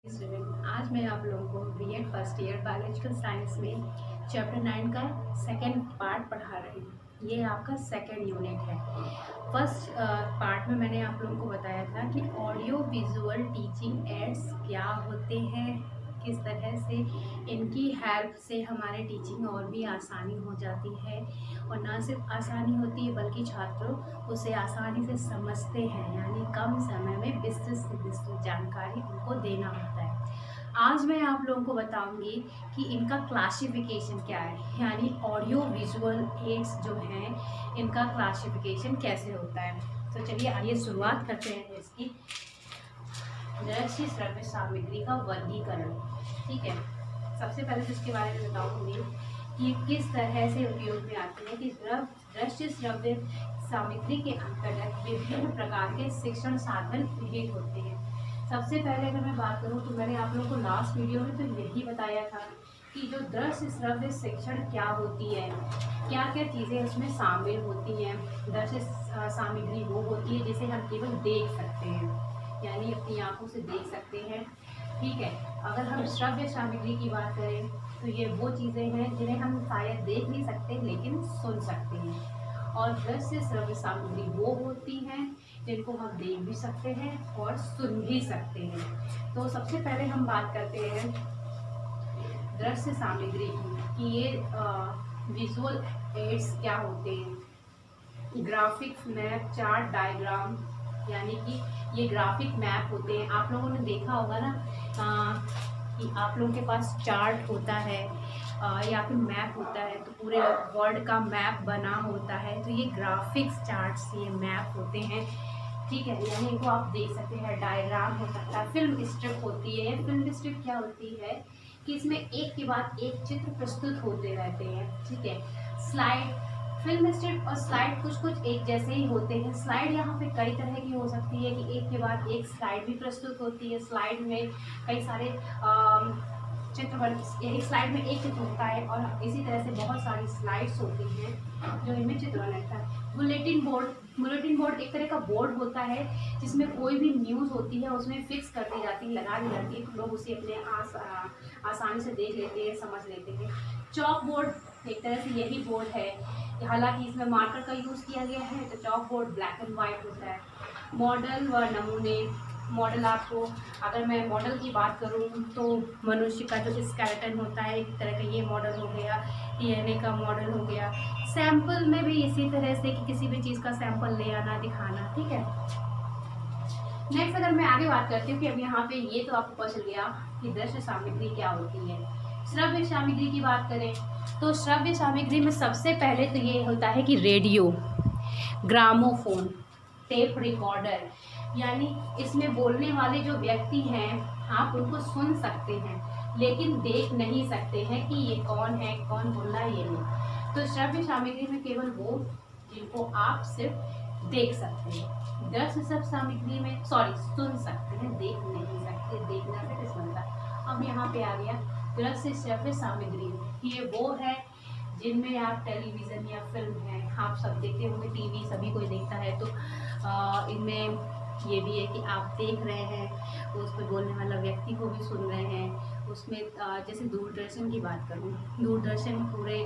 Student, आज मैं आप लोगों को BEd first year biological science में चैप्टर 9 का सेकंड पार्ट पढ़ा रही हूँ। ये आपका सेकंड यूनिट है। फर्स्ट पार्ट में मैंने आप लोगों को बताया था कि ऑडियो विजुअल टीचिंग एड्स क्या होते हैं, किस तरह से इनकी हेल्प से हमारे टीचिंग और भी आसानी हो जाती है, और ना सिर्फ आसानी होती है बल्कि छात्र उसे आसानी से समझते हैं, यानी कम समय में विस्तृत से विस्तृत जानकारी उनको देना होता है। आज मैं आप लोगों को बताऊंगी कि इनका क्लासिफिकेशन क्या है, यानी ऑडियो विजुअल एड्स जो हैं इनका क्लासिफिकेशन कैसे होता है। तो चलिए आइए शुरुआत करते हैं इसकी। दृश्य श्रव्य सामग्री का वर्गीकरण। ठीक है, सबसे पहले तो इसके बारे में बताऊंगी कि किस तरह से उपयोग में आती है। कि दृश्य श्रव्य सामग्री के अंतर्गत विभिन्न प्रकार के शिक्षण साधन निहित होते हैं। सबसे पहले अगर मैं बात करूं तो मैंने आप लोगों को लास्ट वीडियो में तो यही बताया था कि जो दृश्य श्रव्य शिक्षण क्या होती है, क्या क्या चीज़ें उसमें शामिल होती हैं। दृश्य सामग्री वो होती है जिसे हम केवल देख सकते हैं, यानी अपनी आंखों से देख सकते हैं। ठीक है, अगर हम श्रव्य सामग्री की बात करें तो ये वो चीज़ें हैं जिन्हें हम शायद देख नहीं सकते लेकिन सुन सकते हैं। और दृश्य श्रव्य सामग्री वो होती हैं जिनको हम देख भी सकते हैं और सुन भी सकते हैं। तो सबसे पहले हम बात करते हैं दृश्य सामग्री की कि ये विजुअल एड्स क्या होते हैं। ग्राफिक्स, मैप, चार्ट, डायग्राम, यानी कि ये ग्राफिक मैप होते हैं। आप लोगों ने देखा होगा ना कि आप लोगों के पास चार्ट होता है या फिर मैप होता है, तो पूरे वर्ल्ड का मैप बना होता है। तो ये ग्राफिक्स चार्ट्स, ये मैप होते हैं। ठीक है, यानी इनको आप देख सकते हैं। डायग्राम हो सकता है, फिल्म स्ट्रिप होती है। फिल्म स्ट्रिप क्या होती है कि इसमें एक के बाद एक चित्र प्रस्तुत होते रहते हैं। ठीक है, स्लाइड, फिल्म स्ट्रिप और स्लाइड कुछ कुछ एक जैसे ही होते हैं। स्लाइड यहाँ पे कई तरह की हो सकती है कि एक के बाद एक स्लाइड भी प्रस्तुत होती है। स्लाइड में कई सारे चित्र बन, एक स्लाइड में एक चित्र होता है और इसी तरह से बहुत सारी स्लाइड्स होती हैं जो इनमें चित्र बनता है। बुलेटिन बोर्ड, बुलेटिन बोर्ड एक तरह का बोर्ड होता है जिसमें कोई भी न्यूज़ होती है उसमें फिक्स कर दी जाती है, लगा दी जाती है, तो लोग उसे अपने आसानी से देख लेते हैं, समझ लेते हैं। चॉक बोर्ड एक तरह से यही बोर्ड है, हालांकि इसमें मार्कर का यूज़ किया गया है। तो chalk board black and white होता है। मॉडल व नमूने, मॉडल आपको, अगर मैं मॉडल की बात करूं तो मनुष्य का जो स्केलेटन होता है एक तरह का ये मॉडल हो गया, डीएनए का मॉडल हो गया। सैंपल में भी इसी तरह से कि किसी भी चीज़ का सैंपल ले आना, दिखाना। ठीक है, नेक्स्ट अगर मैं आगे बात करती हूँ कि अब यहाँ पे ये तो आपको पता चल गया कि दृश्य सामग्री क्या होती है। श्रव्य सामग्री की बात करें तो श्रव्य सामग्री में सबसे पहले तो ये होता है कि रेडियो, ग्रामोफोन, टेप रिकॉर्डर, यानी इसमें बोलने वाले जो व्यक्ति हैं आप उनको सुन सकते हैं लेकिन देख नहीं सकते हैं कि ये कौन है, कौन बोल रहा है, ये नहीं। तो श्रव्य सामग्री में केवल वो जिनको आप सिर्फ देख सकते हैं। दृश्य सब सामग्री में सुन सकते हैं, देख नहीं सकते, देखना से किस बनता। अब यहाँ पे आ गया दृश्य श्रव्य सामग्री, ये वो है जिनमें आप टेलीविज़न या फिल्म है, आप सब देखते होंगे, टीवी सभी कोई देखता है। तो इनमें ये भी है कि आप देख रहे हैं, उस पर बोलने वाला व्यक्ति को भी सुन रहे हैं। उसमें जैसे दूरदर्शन की बात करूँ, दूरदर्शन पूरे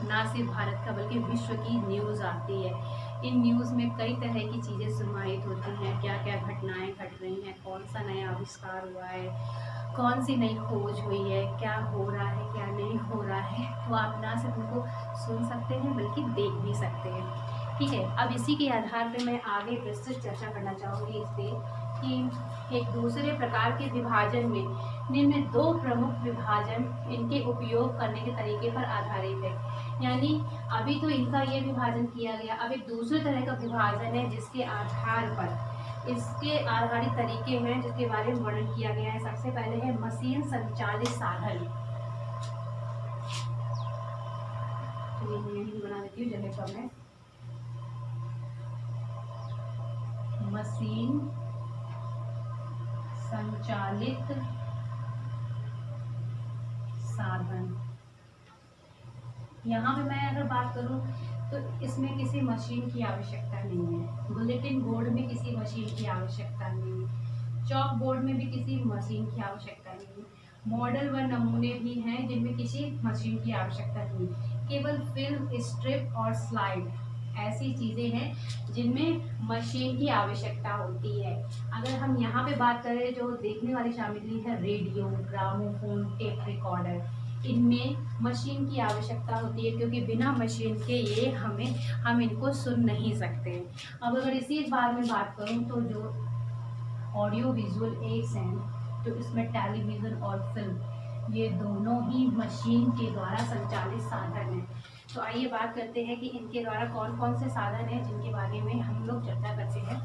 ना सिर्फ भारत का बल्कि विश्व की न्यूज़ आती है। इन न्यूज़ में कई तरह की चीज़ें समाहित होती हैं, क्या क्या घटनाएं घट रही हैं, कौन सा नया आविष्कार हुआ है, कौन सी नई खोज हुई है, क्या हो रहा है, क्या नहीं हो रहा है। तो आप ना सिर्फ उनको सुन सकते हैं बल्कि देख भी सकते हैं। ठीक है, अब इसी के आधार पर मैं आगे विस्तृत चर्चा करना चाहूँगी इस पर कि एक दूसरे प्रकार के विभाजन में निम्न दो प्रमुख विभाजन इनके उपयोग करने के तरीके पर आधारित है। यानी अभी तो इनका ये विभाजन किया गया, अब एक दूसरे तरह का विभाजन है जिसके आधार पर इसके आधारित तरीके हैं जिसके बारे में वर्णन किया गया है। सबसे पहले है मशीन संचालित साधन। तो यही बना देती हूँ जगह कम है। मशीन संचालित साधन, यहाँ पे मैं अगर बात करूँ तो इसमें किसी मशीन की आवश्यकता नहीं है। बुलेटिन बोर्ड में किसी मशीन की आवश्यकता नहीं है। चॉक बोर्ड में भी किसी मशीन की आवश्यकता नहीं। मॉडल व नमूने भी हैं जिनमें किसी मशीन की आवश्यकता नहीं। केवल फिल्म, स्ट्रिप और स्लाइड ऐसी चीज़ें हैं जिनमें मशीन की आवश्यकता होती है। अगर हम यहाँ पे बात करें, जो देखने वाली सामग्री है, रेडियो, ग्रामोफोन, टेप रिकॉर्डर, इनमें मशीन की आवश्यकता होती है, क्योंकि बिना मशीन के ये हम इनको सुन नहीं सकते। अब अगर इसी बारे में बात करूँ तो जो ऑडियो विजुअल एड्स हैं, तो इसमें टेलीविज़न और फिल्म, ये दोनों ही मशीन के द्वारा संचालित साधन हैं। तो आइए बात करते हैं कि इनके द्वारा कौन कौन से साधन हैं जिनके बारे में हम लोग चर्चा करते हैं।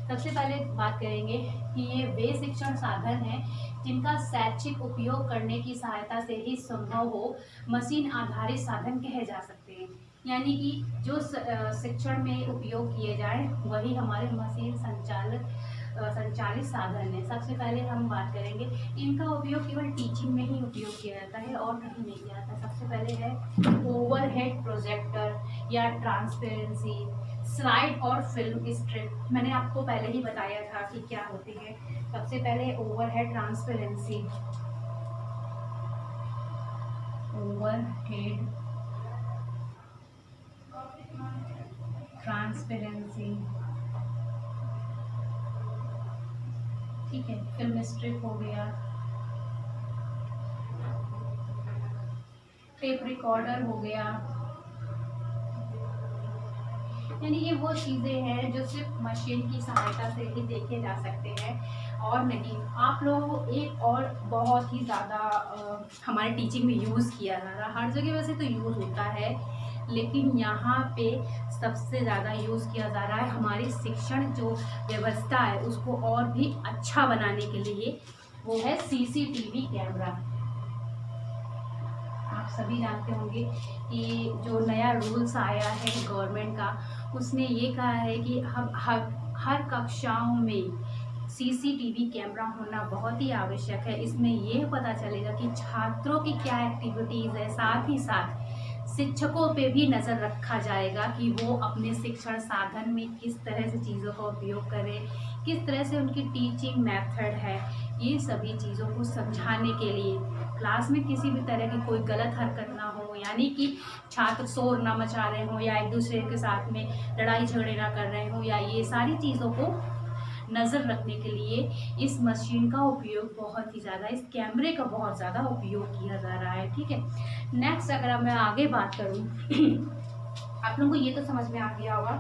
सबसे पहले बात करेंगे कि ये वे शिक्षण साधन हैं जिनका शैक्षिक उपयोग करने की सहायता से ही संभव हो मशीन आधारित साधन कहे जा सकते हैं। यानी कि जो शिक्षण में उपयोग किए जाए वही हमारे मशीन संचालित साधन है। सबसे पहले हम बात करेंगे, इनका उपयोग केवल टीचिंग में ही उपयोग किया जाता है और कहीं नहीं किया जाता। सबसे पहले है ओवरहेड प्रोजेक्टर या ट्रांसपेरेंसी, स्लाइड और फिल्म स्ट्रिप। मैंने आपको पहले ही बताया था कि क्या होती है। सबसे पहले ओवरहेड ट्रांसपेरेंसी, ओवरहेड ट्रांसपेरेंसी, ठीक है। फिल्म स्ट्रिप हो गया, टेप रिकॉर्डर हो गया। यानी ये वो चीज़ें हैं जो सिर्फ मशीन की सहायता से ही देखे जा सकते हैं और नहीं। आप लोग एक और बहुत ही ज़्यादा हमारे टीचिंग में यूज़ किया जा रहा, हर जगह वैसे तो यूज़ होता है, लेकिन यहाँ पे सबसे ज़्यादा यूज़ किया जा रहा है हमारी शिक्षण जो व्यवस्था है उसको और भी अच्छा बनाने के लिए, वो है सीसीटीवी कैमरा। आप सभी जानते होंगे कि जो नया रूल्स आया है गवर्नमेंट का, उसने ये कहा है कि हम हर कक्षाओं में सीसीटीवी कैमरा होना बहुत ही आवश्यक है। इसमें ये पता चलेगा कि छात्रों की क्या एक्टिविटीज़ है, साथ ही साथ शिक्षकों पे भी नज़र रखा जाएगा कि वो अपने शिक्षण साधन में किस तरह से चीज़ों का उपयोग करें, किस तरह से उनकी टीचिंग मेथड है। ये सभी चीज़ों को समझाने के लिए क्लास में किसी भी तरह की कोई गलत हरकत ना हो, यानी कि छात्र शोर ना मचा रहे हों या एक दूसरे के साथ में लड़ाई झगड़े ना कर रहे हों, या ये सारी चीज़ों को नज़र रखने के लिए इस मशीन का उपयोग बहुत ही ज़्यादा, इस कैमरे का बहुत ज़्यादा उपयोग किया जा रहा है, ठीक है। नेक्स्ट अगर मैं आगे बात करूँ आप लोगों को ये तो समझ में आ गया होगा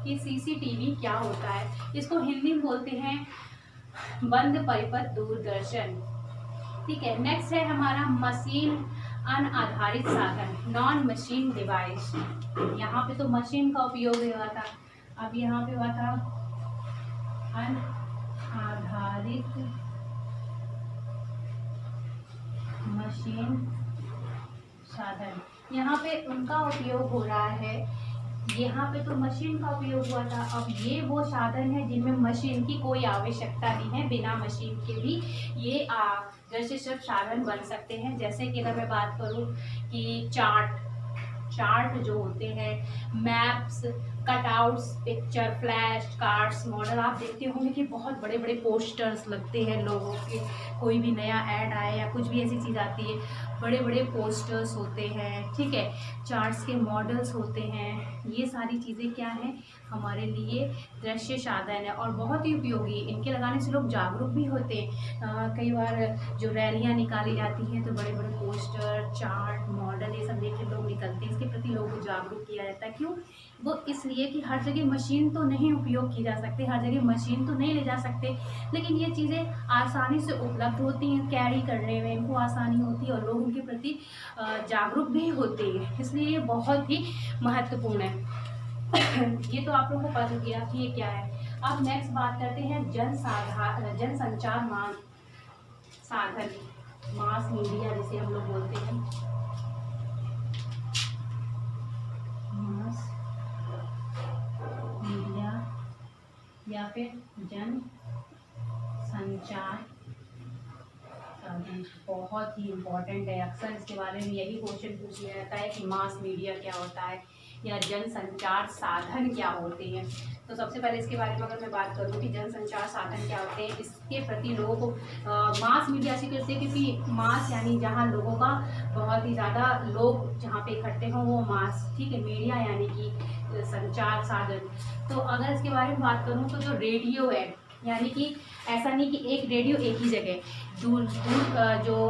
कि सीसीटीवी क्या होता है। इसको हिंदी में बोलते हैं बंद परिपथ दूरदर्शन, ठीक है। नेक्स्ट है हमारा मशीन अनाधारित साधन, नॉन मशीन डिवाइस। यहाँ पे तो मशीन का उपयोग हुआ था, अब यहाँ पे हुआ था अनाधारित मशीन साधन। यहाँ पे उनका उपयोग हो रहा है, यहाँ पे तो मशीन का उपयोग हुआ था, अब ये वो साधन है जिनमें मशीन की कोई आवश्यकता नहीं है, बिना मशीन के भी ये जैसे सब साधन बन सकते हैं। जैसे कि अगर मैं बात करूँ कि चार्ट जो होते हैं, maps, cutouts, picture, flash cards, model, आप देखते होंगे कि बहुत बड़े बड़े पोस्टर्स लगते हैं लोगों के, कोई भी नया ऐड आए या कुछ भी ऐसी चीज़ आती है, बड़े बड़े पोस्टर्स होते हैं, ठीक है, चार्ट्स के मॉडल्स होते हैं। ये सारी चीज़ें क्या हैं, हमारे लिए दृश्य साधन है और बहुत ही उपयोगी। इनके लगाने से लोग जागरूक भी होते हैं। कई बार जो रैलियाँ निकाली जाती हैं तो बड़े बड़े पोस्टर, चार्ट, मॉडल, ये सब देख के लोग निकलते हैं, इसके प्रति लोगों को जागरूक किया जाता है। क्यों? वो इसलिए कि हर जगह मशीन तो नहीं उपयोग की जा सकती, हर जगह मशीन तो नहीं ले जा सकते, लेकिन ये चीज़ें आसानी से उपलब्ध होती हैं, कैरी करने में इनको आसानी होती है और लोग उनके प्रति जागरूक भी होते हैं, इसलिए ये बहुत ही महत्वपूर्ण है। ये तो आप लोगों को पता किया कि ये क्या है। अब नेक्स्ट बात करते हैं जनसंचार साधन, मास मीडिया जिसे हम लोग बोलते हैं, मास मीडिया या फिर जन संचार साधन। बहुत ही इम्पोर्टेंट है, अक्सर इसके बारे में यही क्वेश्चन पूछ लिया जाता है कि मास मीडिया क्या होता है, या जनसंचार साधन क्या होते हैं। तो सबसे पहले इसके बारे में अगर मैं बात करूँ कि जनसंचार साधन क्या होते हैं, इसके प्रति लोगों को मास मीडिया से करते हैं, क्योंकि मास यानी जहाँ लोगों का बहुत ही ज़्यादा लोग जहाँ पे इकट्ठे हों वो मास, ठीक है। मीडिया यानी कि संचार साधन। तो अगर इसके बारे में बात करूँ तो जो रेडियो है, यानी कि ऐसा नहीं कि एक रेडियो एक ही जगह, दूर दूर जो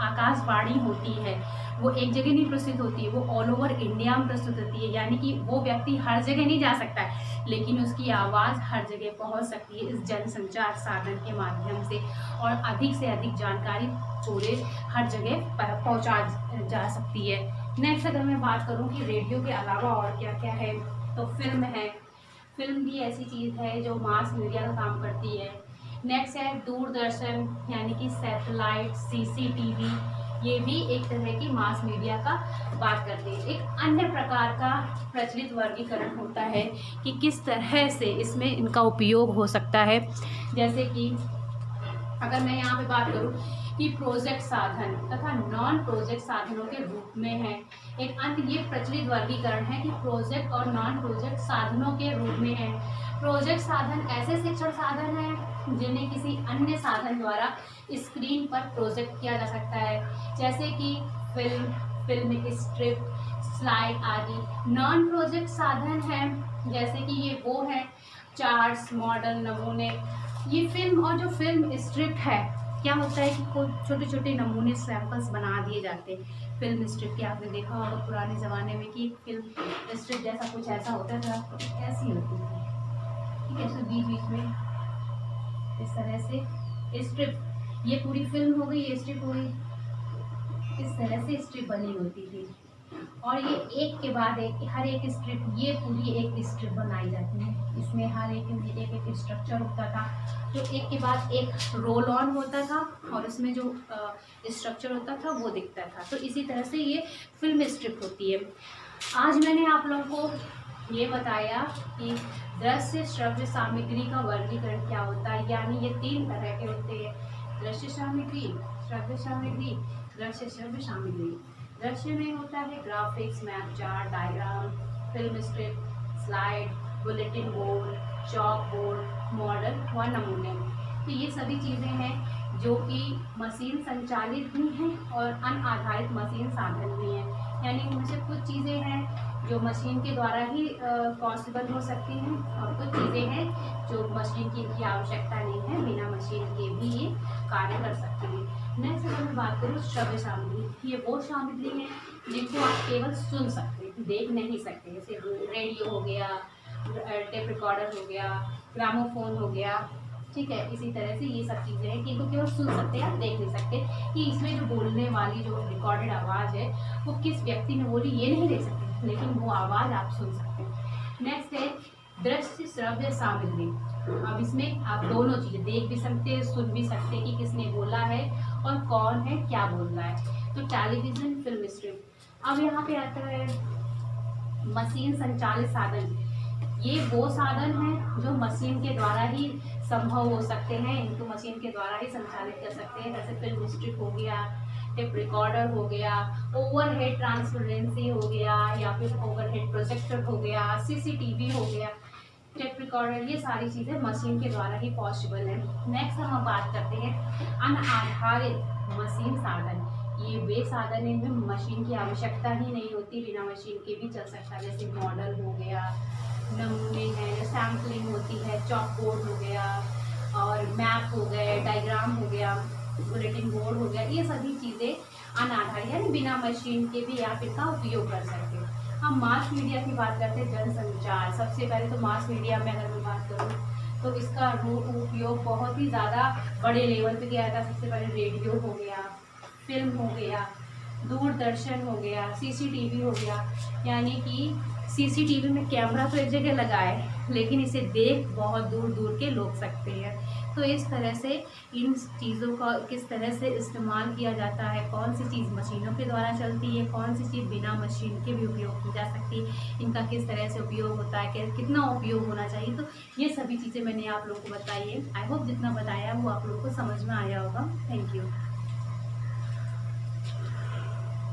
आकाशवाणी होती है वो एक जगह नहीं प्रस्तुत होती है, वो ऑल ओवर इंडिया में प्रस्तुत होती है। यानी कि वो व्यक्ति हर जगह नहीं जा सकता है, लेकिन उसकी आवाज़ हर जगह पहुंच सकती है इस जनसंचार साधन के माध्यम से, और अधिक से अधिक जानकारी पूरे हर जगह पहुंचा जा सकती है। नेक्स्ट अगर मैं बात करूं कि रेडियो के अलावा और क्या क्या है, तो फिल्म है। फिल्म भी ऐसी चीज़ है जो मास मीडिया का काम करती है। नेक्स्ट है दूरदर्शन, यानी कि सैटेलाइट, सीसीटीवी, ये भी एक तरह की मास मीडिया का बात करती है। एक अन्य प्रकार का प्रचलित वर्गीकरण होता है कि किस तरह से इसमें इनका उपयोग हो सकता है। जैसे कि अगर मैं यहाँ पे बात करूँ कि प्रोजेक्ट साधन तथा नॉन प्रोजेक्ट साधनों के रूप में है। एक अन्य ये प्रचलित वर्गीकरण है कि प्रोजेक्ट और नॉन प्रोजेक्ट साधनों के रूप में है। प्रोजेक्ट साधन ऐसे शिक्षण साधन हैं जिन्हें किसी अन्य साधन द्वारा स्क्रीन पर प्रोजेक्ट किया जा सकता है, जैसे कि फिल्म स्ट्रिप, स्लाइड आदि। नॉन प्रोजेक्ट साधन हैं जैसे कि ये वो हैं चार्ट्स, मॉडल, नमूने। ये फिल्म और जो फिल्म स्ट्रिप है, क्या होता है कि कोई छोटे छोटे नमूने सैंपल्स बना दिए जाते हैं। फिल्म स्ट्रिप की आपने देखा होगा पुराने ज़माने में कि फिल्म स्ट्रिप जैसा कुछ ऐसा होता था, ऐसी होती थी, ठीक है। तो बीच बीच में इस तरह से स्ट्रिप, ये पूरी फिल्म हो गई, ये स्ट्रिप हो गई, इस तरह से स्ट्रिप बनी होती थी। और ये एक के बाद एक, हर एक स्ट्रिप, ये पूरी एक स्ट्रिप बनाई जाती है। इसमें हर एक स्ट्रक्चर होता था, जो एक के बाद एक रोल ऑन होता था और उसमें जो स्ट्रक्चर होता था वो दिखता था। तो इसी तरह से ये फिल्म स्ट्रिप होती है। आज मैंने आप लोगों को ये बताया कि दृश्य श्रव्य सामग्री का वर्गीकरण क्या होता है, यानी ये 3 तरह के होते हैं: दृश्य सामग्री, श्रव्य सामग्री, दृश्य श्रव्य सामग्री। दृश्य में होता है graphics, map, chart, diagram, film strip, slide, bulletin board, chalk board, model व नमूने। तो ये सभी चीज़ें हैं जो कि मशीन संचालित भी हैं और अनाधारित मशीन साधन भी हैं। यानी इनमें से कुछ चीज़ें हैं जो मशीन के द्वारा ही पॉसिबल हो सकती हैं, और कुछ चीज़ें हैं जो मशीन की आवश्यकता नहीं है, बिना मशीन के भी ये कार्य कर सकती हैं। नेक्स्ट अगर मैं बात करूँ श्रव्य सामग्री, ये वो सामग्री है जिनको आप केवल सुन सकते हैं, देख नहीं सकते। जैसे रेडियो हो गया, टेप रिकॉर्डर हो गया, ग्रामोफोन हो गया, ठीक है। इसी तरह से ये सब चीज़ें हैं कि इनको केवल सुन सकते हैं, आप देख नहीं सकते कि इसमें जो बोलने वाली जो रिकॉर्डेड आवाज़ है वो किस व्यक्ति ने बोली, ये नहीं देख सकते, लेकिन वो आवाज़ आप सुन सकते हैं। नेक्स्ट है दृश्य श्रव्य सामग्री। अब इसमें आप दोनों चीज़ें देख भी सकते हैं, सुन भी सकते हैं कि किसने बोला है और कौन है, क्या बोल रहा है। तो टेलीविज़न, फिल्म स्ट्रिप। अब यहाँ पे आता है मशीन संचालित साधन। ये वो साधन हैं जो मशीन के द्वारा ही संभव हो सकते हैं, इनको मशीन के द्वारा ही संचालित कर सकते हैं। जैसे फिल्म स्ट्रिप हो गया, टेप रिकॉर्डर हो गया, ओवरहेड ट्रांसपेरेंसी हो गया, या फिर ओवरहेड प्रोजेक्टर हो गया, सीसीटीवी हो गया, टेप रिकॉर्डर। ये सारी चीज़ें मशीन के द्वारा ही पॉसिबल है। नेक्स्ट हम बात करते हैं अनाधारित मशीन साधन। ये वे साधन है इनमें मशीन की आवश्यकता ही नहीं होती, बिना मशीन के भी चल सकता है। जैसे मॉडल हो गया, नमूने हैं, जो सैम्पलिंग होती है, चॉक बोर्ड हो गया, और मैप हो गए, डायग्राम हो गया, बुलेटिन बोर्ड हो गया। ये सभी चीज़ें अनाधारित यानी बिना मशीन के भी आप इनका उपयोग कर सकते हैं। हम मास मीडिया की बात करते हैं, जनसंचार। सबसे पहले तो मास मीडिया में अगर मैं बात करूँ तो इसका उपयोग बहुत ही ज़्यादा बड़े लेवल पे किया जाता है। सबसे पहले रेडियो हो गया, फिल्म हो गया, दूरदर्शन हो गया, सीसीटीवी हो गया। यानी कि सीसीटीवी में कैमरा तो एक जगह लगा है, लेकिन इसे देख बहुत दूर दूर के लोग सकते हैं। तो इस तरह से इन चीज़ों का किस तरह से इस्तेमाल किया जाता है, कौन सी चीज़ मशीनों के द्वारा चलती है, कौन सी चीज़ बिना मशीन के भी उपयोग की जा सकती है, इनका किस तरह से उपयोग होता है, कितना उपयोग होना चाहिए। तो ये सभी चीज़ें मैंने आप लोगों को बताई है। आई होप जितना बताया वो आप लोगों को समझ में आया होगा। Thank you.